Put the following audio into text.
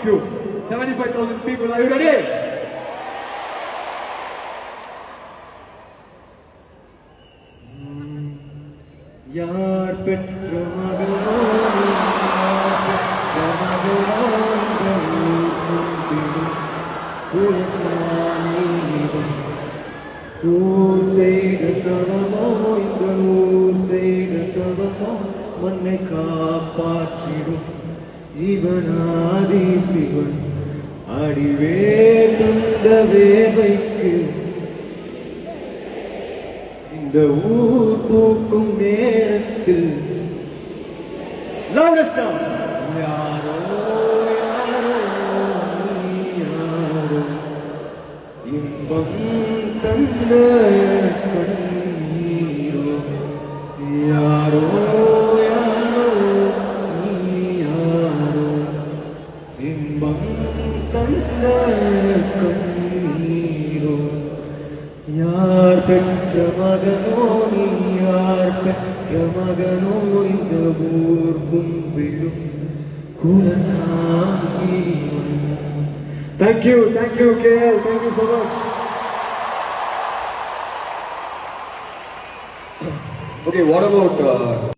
you. 75,000 people. Are you ready? यार பெற்ற மகனோ ஊர் செய்த தவமோ இந்த ஊர் செய்த தவமோ மண்ணை காப்பாற்றிடும் இவனாதி சிவன் அடிவே தந்த வேவைக்கு இந்த ஊர் பூக்கும் நேரத்தில் யாரோ யாரோ நீ யாரோ இன்பம் தந்த கண்ணீரோ யாரோ யாரோ நீ யாரோ இன்பம் தந்த கண்ணீரோ யார் பெற்ற மகனோ நீ யார் பெற்ற மகனோ இந்த ஊர் கும்பிடும் குலசாமி. Thank you, KL, thank you so much. Okay, what about